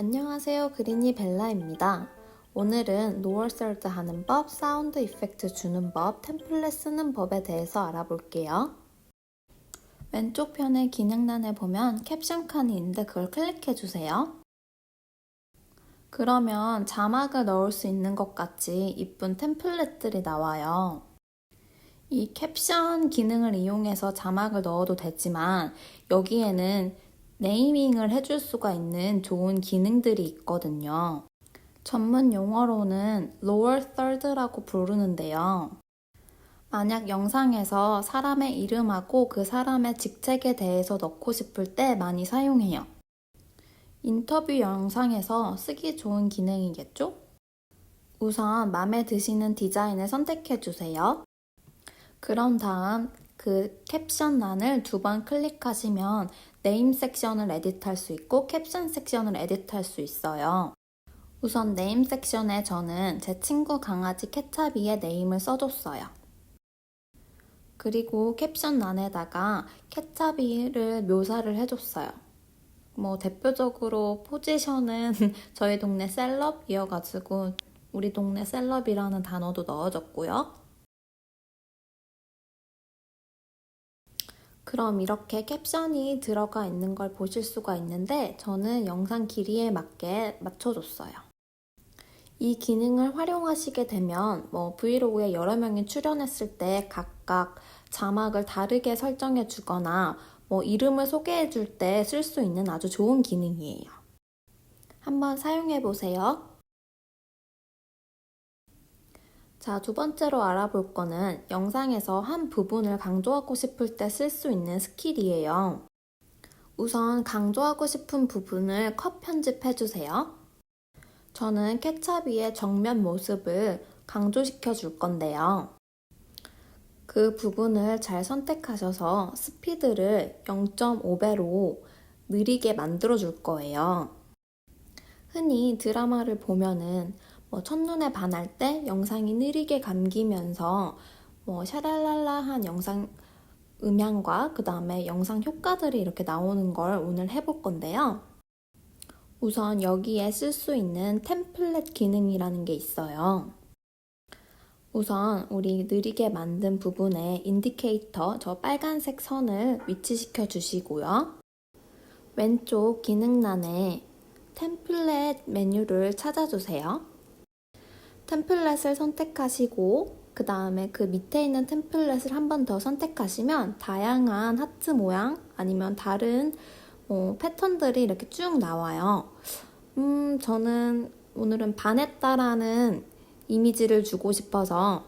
안녕하세요. 그린이 벨라입니다. 오늘은 로어 서드 하는 법, 사운드 이펙트 주는 법, 템플릿 쓰는 법에 대해서 알아볼게요. 왼쪽 편의 기능란에 보면 캡션 칸이 있는데 그걸 클릭해주세요. 그러면 자막을 넣을 수 있는 것 같이 이쁜 템플릿들이 나와요. 이 캡션 기능을 이용해서 자막을 넣어도 되지만 여기에는 네이밍을 해줄 수가 있는 좋은 기능들이 있거든요. 전문 용어로는 lower third라고 부르는데요. 만약 영상에서 사람의 이름하고 그 사람의 직책에 대해서 넣고 싶을 때 많이 사용해요. 인터뷰 영상에서 쓰기 좋은 기능이겠죠? 우선 마음에 드시는 디자인을 선택해주세요. 그런 다음 그 캡션란을 2번 클릭하시면 네임 섹션을 에디트할 수 있고 캡션 섹션을 에디트할 수 있어요. 우선 네임 섹션에 저는 제 친구 강아지 케차비의 네임을 써줬어요. 그리고 캡션란에다가 케차비를 묘사를 해줬어요. 대표적으로 포지션은 저희 동네 셀럽이어가지고 우리 동네 셀럽이라는 단어도 넣어줬고요. 그럼 이렇게 캡션이 들어가 있는 걸 보실 수가 있는데 저는 영상 길이에 맞게 맞춰줬어요. 이 기능을 활용하시게 되면 브이로그에 여러 명이 출연했을 때 각각 자막을 다르게 설정해 주거나 이름을 소개해 줄 때 쓸 수 있는 아주 좋은 기능이에요. 한번 사용해 보세요. 자, 2번째로 알아볼 거는 영상에서 한 부분을 강조하고 싶을 때 쓸 수 있는 스킬이에요. 우선 강조하고 싶은 부분을 컷 편집해 주세요. 저는 케차비의 정면 모습을 강조시켜 줄 건데요. 그 부분을 잘 선택하셔서 스피드를 0.5배로 느리게 만들어 줄 거예요. 흔히 드라마를 보면은 첫눈에 반할 때 영상이 느리게 감기면서 샤랄랄라한 영상 음향과 그 다음에 영상 효과들이 이렇게 나오는 걸 오늘 해볼 건데요. 우선 여기에 쓸 수 있는 템플릿 기능이라는 게 있어요. 우선 우리 느리게 만든 부분에 인디케이터, 저 빨간색 선을 위치시켜 주시고요. 왼쪽 기능란에 템플릿 메뉴를 찾아주세요. 템플릿을 선택하시고 그 다음에 그 밑에 있는 템플릿을 한 번 더 선택하시면 다양한 하트 모양 아니면 다른 패턴들이 이렇게 쭉 나와요. 저는 오늘은 반했다라는 이미지를 주고 싶어서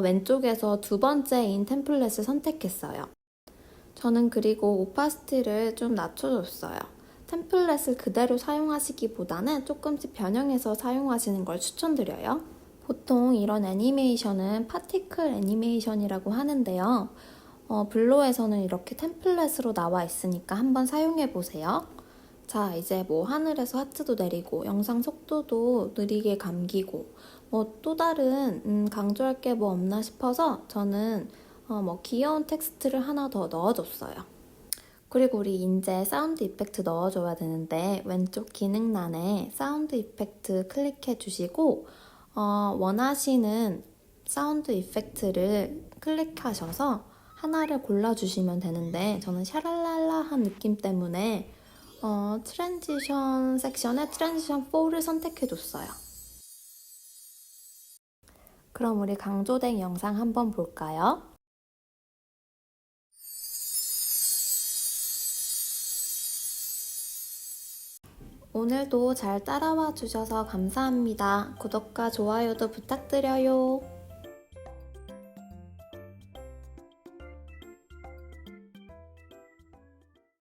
왼쪽에서 2번째인 템플릿을 선택했어요. 저는 그리고 오파시티를 좀 낮춰줬어요. 템플릿을 그대로 사용하시기보다는 조금씩 변형해서 사용하시는 걸 추천드려요. 보통 이런 애니메이션은 파티클 애니메이션이라고 하는데요. 블로에서는 이렇게 템플릿으로 나와 있으니까 한번 사용해보세요. 자, 이제 하늘에서 하트도 내리고 영상 속도도 느리게 감기고 또 다른 강조할 게 없나 싶어서 저는 귀여운 텍스트를 하나 더 넣어줬어요. 그리고 우리 이제 사운드 이펙트 넣어줘야 되는데 왼쪽 기능란에 사운드 이펙트 클릭해 주시고 원하시는 사운드 이펙트를 클릭하셔서 하나를 골라주시면 되는데 저는 샤랄랄라한 느낌 때문에 트랜지션 섹션에 트랜지션 4를 선택해줬어요. 그럼 우리 강조된 영상 한번 볼까요? 오늘도 잘 따라와 주셔서 감사합니다. 구독과 좋아요도 부탁드려요.